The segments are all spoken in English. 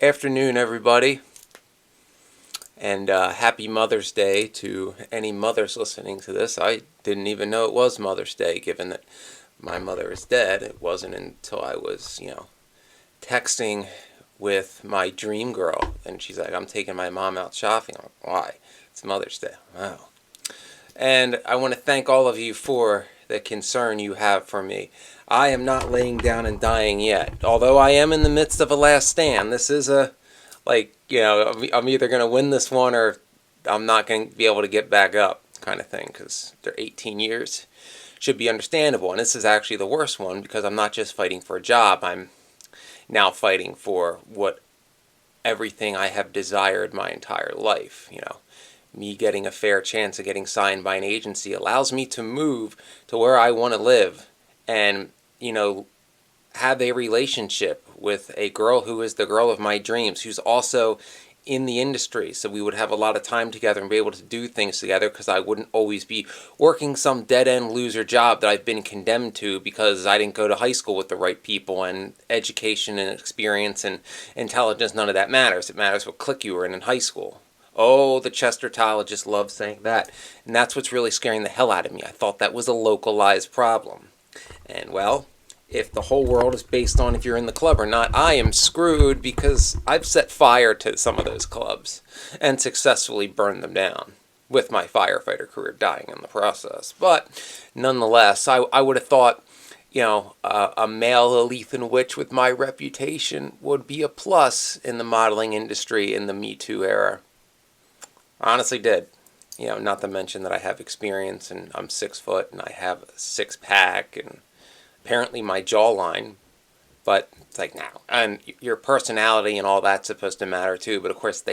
Afternoon, everybody, and happy Mother's Day to any mothers listening to this. I didn't even know it was Mother's Day, given that my mother is dead. It wasn't until I was, texting with my dream girl, and she's like, "I'm taking my mom out shopping." I'm like, "Why? It's Mother's Day." Wow. And I want to thank all of you for the concern you have for me. I am not laying down and dying yet, although I am in the midst of a last stand. This is I'm either going to win this one or I'm not going to be able to get back up kind of thing, because they're 18 years. Should be understandable. And this is actually the worst one, because I'm not just fighting for a job. I'm now fighting for what everything I have desired my entire life. Me getting a fair chance of getting signed by an agency allows me to move to where I want to live and, have a relationship with a girl who is the girl of my dreams, who's also in the industry. So we would have a lot of time together and be able to do things together, because I wouldn't always be working some dead-end loser job that I've been condemned to because I didn't go to high school with the right people, and education and experience and intelligence, none of that matters. It matters what clique you were in high school. Oh, the Chestertologists love saying that. And that's what's really scaring the hell out of me. I thought that was a localized problem. And, well, if the whole world is based on if you're in the club or not, I am screwed, because I've set fire to some of those clubs and successfully burned them down, with my firefighter career dying in the process. But nonetheless, I would have thought, a male Alethan witch with my reputation would be a plus in the modeling industry in the Me Too era. I honestly did. Not to mention that I have experience, and I'm 6 foot, and I have a 6-pack, and apparently my jawline. But it's like, now, and your personality and all that's supposed to matter too. But of course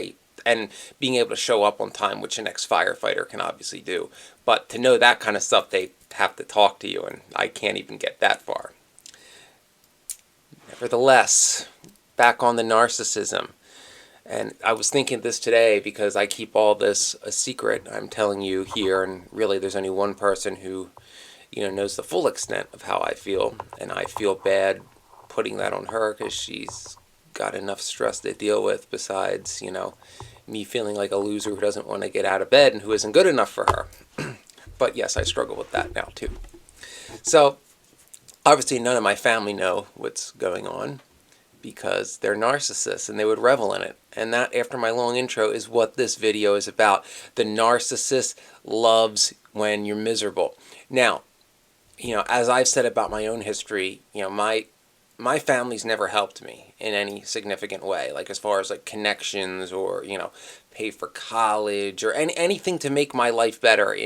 and being able to show up on time, which an ex-firefighter can obviously do. But to know that kind of stuff, they have to talk to you, and I can't even get that far. Nevertheless, back on the narcissism. And I was thinking this today, because I keep all this a secret. I'm telling you here, and really there's only one person who, knows the full extent of how I feel. And I feel bad putting that on her, because she's got enough stress to deal with besides, me feeling like a loser who doesn't want to get out of bed and who isn't good enough for her. But yes, I struggle with that now too. So obviously none of my family know what's going on, because they're narcissists and they would revel in it. And that, after my long intro, is what this video is about. The narcissist loves when you're miserable. Now, as I've said about my own history, my family's never helped me in any significant way, like as far as like connections or, pay for college or anything to make my life better,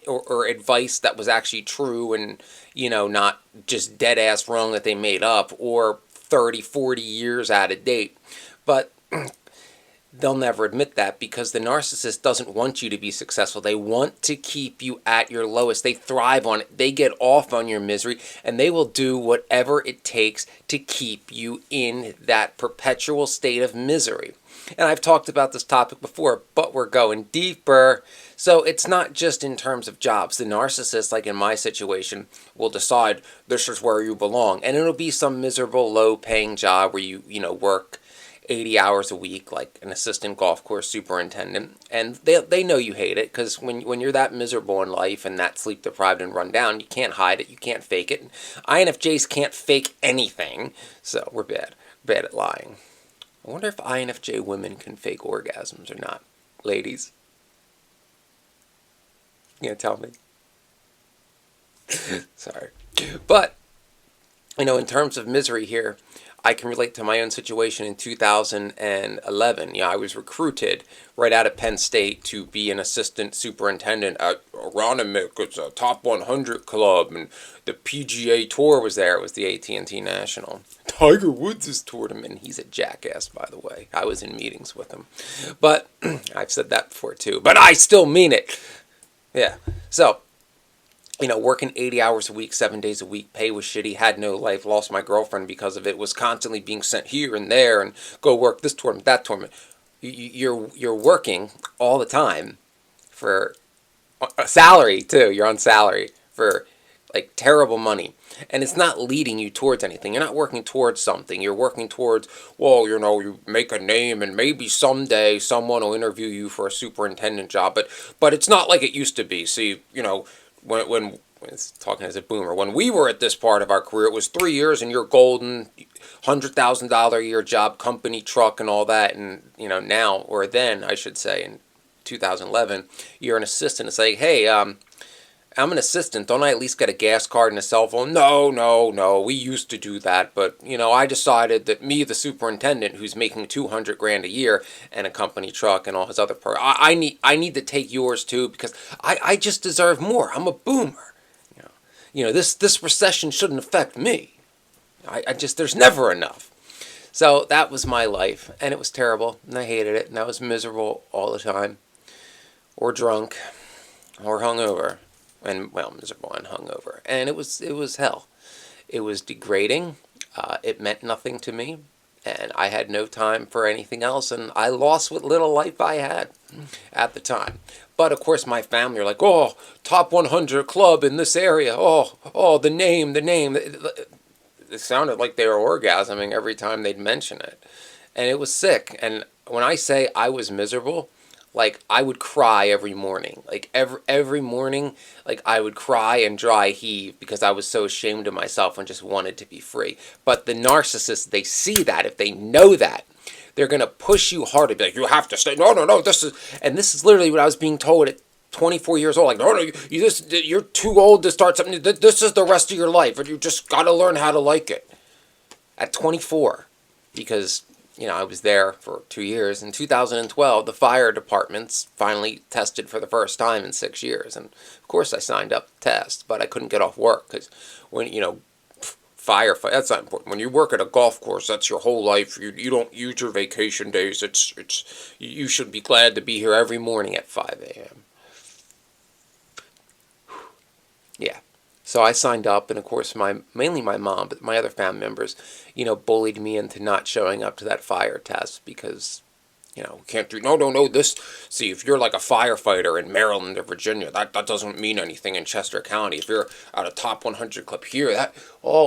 or advice that was actually true and, not just dead ass wrong that they made up, or 30, 40 years out of date. But they'll never admit that, because the narcissist doesn't want you to be successful. They want to keep you at your lowest. They thrive on it. They get off on your misery, and they will do whatever it takes to keep you in that perpetual state of misery. And I've talked about this topic before, but we're going deeper. So it's not just in terms of jobs. The narcissist, like in my situation, will decide this is where you belong. And it'll be some miserable, low-paying job where you work 80 hours a week, like an assistant golf course superintendent. And they know you hate it, because when you're that miserable in life and that sleep-deprived and run down, you can't hide it, you can't fake it. INFJs can't fake anything, so we're bad at lying. I wonder if INFJ women can fake orgasms or not. Ladies? You gonna tell me? Sorry. But, in terms of misery here, I can relate to my own situation in 2011. I was recruited right out of Penn State to be an assistant superintendent at Aronimink. It's a top 100 club, and the PGA Tour was there. It was the AT&T National. Tiger Woods' tournament. He's a jackass, by the way. I was in meetings with him. But I've said that before too. But I still mean it. Yeah. So, working 80 hours a week, 7 days a week, pay was shitty, had no life, lost my girlfriend because of it, was constantly being sent here and there and go work this tournament, that tournament. You're working all the time for a salary too. You're on salary for like terrible money. And it's not leading you towards anything. You're not working towards something. You're working towards, well, you make a name and maybe someday someone will interview you for a superintendent job. But it's not like it used to be. See, when it's talking as a boomer, when we were at this part of our career, it was 3 years and you're golden, $100,000 a year job, company truck and all that. And, now, or then, I should say, in 2011, you're an assistant. It's like, hey, I'm an assistant. Don't I at least get a gas card and a cell phone? No. We used to do that. But, I decided that me, the superintendent, who's making $200,000 a year and a company truck and all his other perks, I need to take yours too because I just deserve more. I'm a boomer. This recession shouldn't affect me. There's never enough. So that was my life, and it was terrible, and I hated it, and I was miserable all the time, or drunk, or hungover, and, miserable and hungover, and it was hell. It was degrading, it meant nothing to me, and I had no time for anything else, and I lost what little life I had at the time. But, of course, my family are like, oh, top 100 club in this area, oh, the name. It sounded like they were orgasming every time they'd mention it. And it was sick. And when I say I was miserable, like, I would cry every morning. Like, every morning, like, I would cry and dry heave because I was so ashamed of myself and just wanted to be free. But the narcissists, they see that. If they know that, they're going to push you harder. Be like, you have to stay. No, this is literally what I was being told at 24 years old. Like, no, you're too old to start something. This is the rest of your life, and you just got to learn how to like it. At 24, because, I was there for 2 years. In 2012, the fire departments finally tested for the first time in 6 years. And, of course, I signed up to test, but I couldn't get off work because when, firefight, that's not important. When you work at a golf course, that's your whole life. You don't use your vacation days. You should be glad to be here every morning at 5 a.m. Yeah. So I signed up, and of course, mainly my mom, but my other family members, bullied me into not showing up to that fire test because, can't do, no, see, if you're like a firefighter in Maryland or Virginia, that doesn't mean anything in Chester County. If you're at a top 100 club here,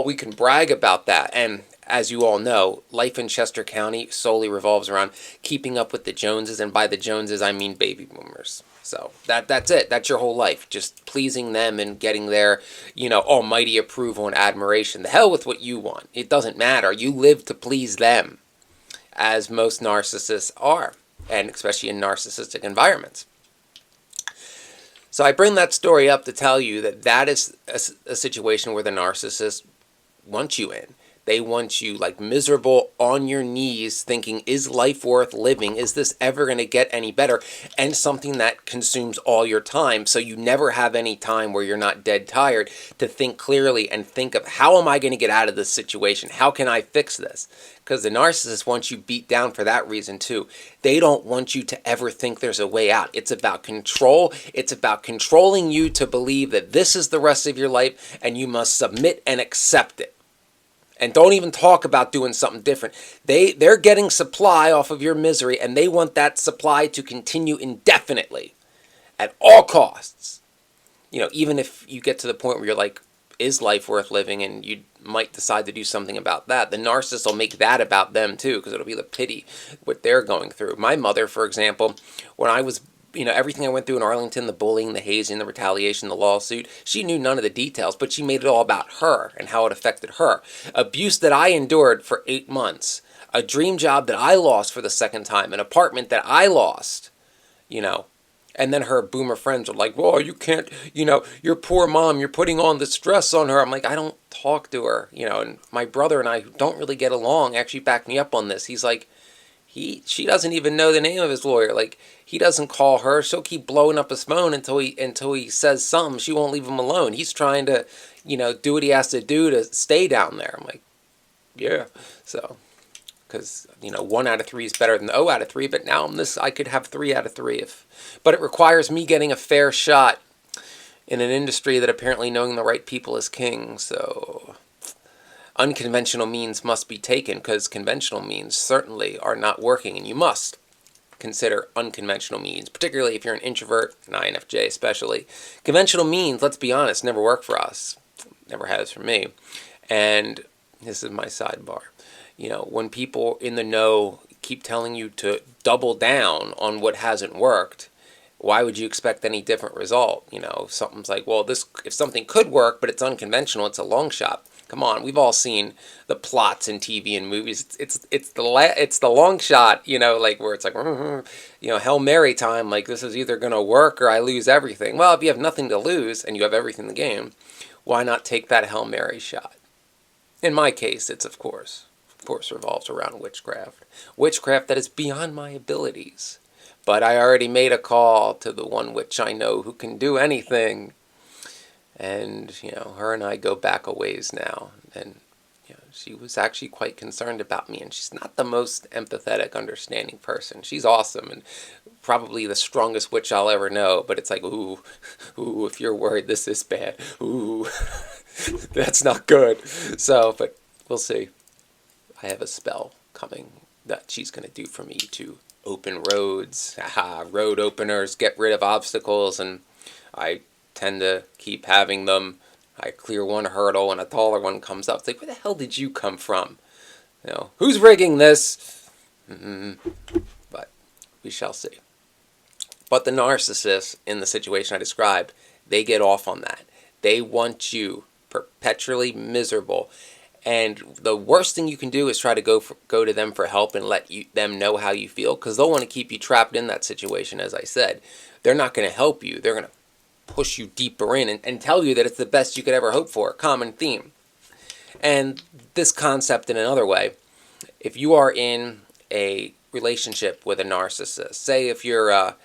we can brag about that. And as you all know, life in Chester County solely revolves around keeping up with the Joneses, and by the Joneses, I mean baby boomers. So that's it. That's your whole life. Just pleasing them and getting their, almighty approval and admiration. The hell with what you want. It doesn't matter. You live to please them, as most narcissists are, and especially in narcissistic environments. So I bring that story up to tell you that is a situation where the narcissist wants you in. They want you like miserable on your knees thinking, is life worth living? Is this ever going to get any better? And something that consumes all your time. So you never have any time where you're not dead tired to think clearly and think of, how am I going to get out of this situation? How can I fix this? Because the narcissist wants you beat down for that reason too. They don't want you to ever think there's a way out. It's about control. It's about controlling you to believe that this is the rest of your life and you must submit and accept it. And don't even talk about doing something different. They're getting supply off of your misery, and they want that supply to continue indefinitely at all costs. Even if you get to the point where you're like, is life worth living? And you might decide to do something about that. The narcissist will make that about them too, because it'll be the pity what they're going through. My mother, for example, when I was everything I went through in Arlington, the bullying, the hazing, the retaliation, the lawsuit, she knew none of the details, but she made it all about her and how it affected her. Abuse that I endured for 8 months, a dream job that I lost for the second time, an apartment that I lost, and then her boomer friends are like, well, you can't, your poor mom, you're putting on the stress on her. I'm like, I don't talk to her, and my brother and I, who don't really get along, actually backed me up on this. He's like, she doesn't even know the name of his lawyer. Like, he doesn't call her. She'll keep blowing up his phone until he says something. She won't leave him alone. He's trying to, do what he has to do to stay down there. I'm like, yeah. So, because, 1 out of 3 is better than 0 out of 3. But now I could have 3 out of 3 but it requires me getting a fair shot in an industry that apparently knowing the right people is king. So unconventional means must be taken, because conventional means certainly are not working, and you must consider unconventional means, particularly if you're an introvert, an INFJ especially. Conventional means, let's be honest, never work for us. never has for me. And this is my sidebar. When people in the know keep telling you to double down on what hasn't worked, why would you expect any different result? If something's like, well, if something could work, but it's unconventional, it's a long shot. Come on, we've all seen the plots in TV and movies. It's the long shot, like where it's like, Hail Mary time. Like, this is either gonna work or I lose everything. Well, if you have nothing to lose and you have everything in the game, why not take that Hail Mary shot? In my case, it's of course revolves around witchcraft that is beyond my abilities. But I already made a call to the one witch I know who can do anything. And, her and I go back a ways now. And, she was actually quite concerned about me. And she's not the most empathetic, understanding person. She's awesome and probably the strongest witch I'll ever know. But it's like, ooh, if you're worried this is bad, ooh, that's not good. So, but we'll see. I have a spell coming that she's going to do for me to open roads, road openers, get rid of obstacles, and I tend to keep having them. I clear one hurdle and a taller one comes up. It's like, where the hell did you come from? Who's rigging this? But we shall see. But the narcissists in the situation I described, they get off on that. They want you perpetually miserable. And the worst thing you can do is try to go to them for help and let them know how you feel, because they'll want to keep you trapped in that situation, as I said. They're not going to help you. They're going to push you deeper in and tell you that it's the best you could ever hope for. Common theme. And this concept in another way, if you are in a relationship with a narcissist, say if you're a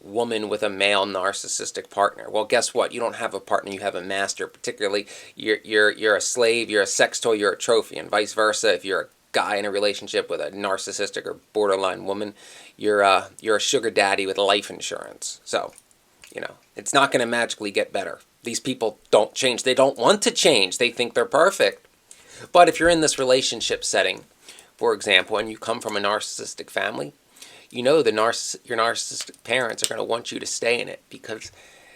woman with a male narcissistic partner. Well, guess what? You don't have a partner, you have a master. Particularly, you're a slave, you're a sex toy, you're a trophy, and vice versa. If you're a guy in a relationship with a narcissistic or borderline woman, you're a sugar daddy with life insurance. So, it's not going to magically get better. These people don't change. They don't want to change. They think they're perfect. But if you're in this relationship setting, for example, and you come from a narcissistic family, your narcissistic parents are going to want you to stay in it, because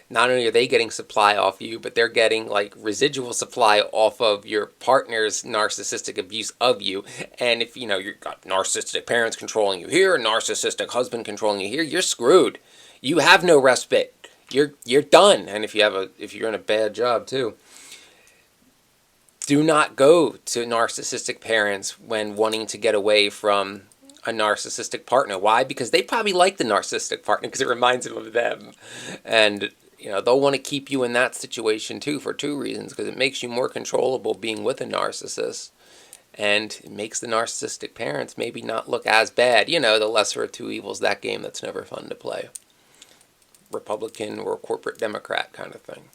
not only are they getting supply off you, but they're getting like residual supply off of your partner's narcissistic abuse of you. And if you've got narcissistic parents controlling you here, a narcissistic husband controlling you here, you're screwed. You have no respite. You're done. And if you're in a bad job too, do not go to narcissistic parents when wanting to get away from a narcissistic partner. Why? Because they probably like the narcissistic partner because it reminds them of them. And, they'll want to keep you in that situation too for two reasons. Because it makes you more controllable being with a narcissist. And it makes the narcissistic parents maybe not look as bad. The lesser of two evils, that game that's never fun to play. Republican or corporate Democrat kind of thing.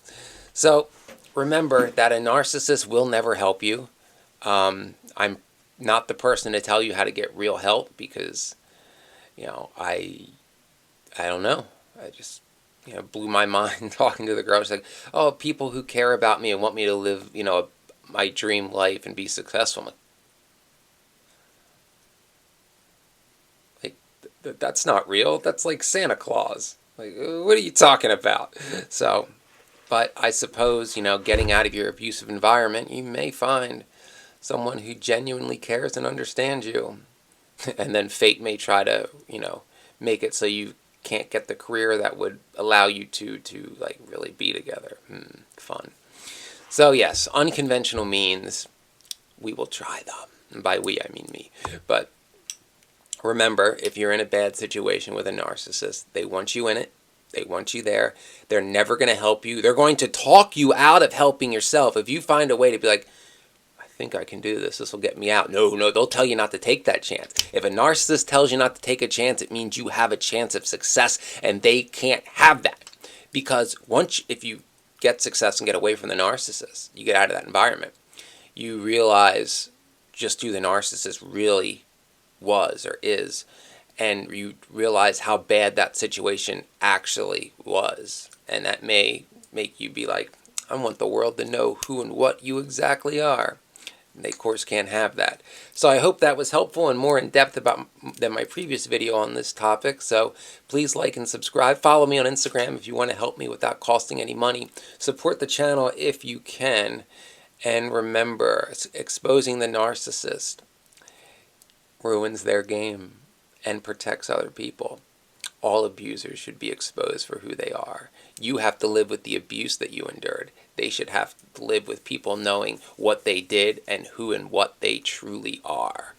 So remember that a narcissist will never help you. I'm not the person to tell you how to get real help, because I don't know. I just blew my mind talking to the girl. She's like, oh, people who care about me and want me to live my dream life and be successful. I'm like, that's not real. That's like Santa Claus. Like, what are you talking about? So, but I suppose, getting out of your abusive environment, you may find someone who genuinely cares and understands you. And then fate may try to, make it so you can't get the career that would allow you to like really be together. Fun. So yes, unconventional means we will try them. And by we, I mean me. But remember, if you're in a bad situation with a narcissist, they want you in it. They want you there. They're never going to help you. They're going to talk you out of helping yourself. If you find a way to be like, I think I can do this. This will get me out. No, they'll tell you not to take that chance. If a narcissist tells you not to take a chance, it means you have a chance of success, and they can't have that. Because if you get success and get away from the narcissist, you get out of that environment, you realize just who the narcissist really was or is, and you realize how bad that situation actually was. And that may make you be like, I want the world to know who and what you exactly are. They, of course, can't have that. So I hope that was helpful and more in depth than my previous video on this topic. So please like and subscribe. Follow me on Instagram if you want to help me without costing any money. Support the channel if you can. And remember, exposing the narcissist ruins their game and protects other people. All abusers should be exposed for who they are. You have to live with the abuse that you endured. They should have to live with people knowing what they did and who and what they truly are.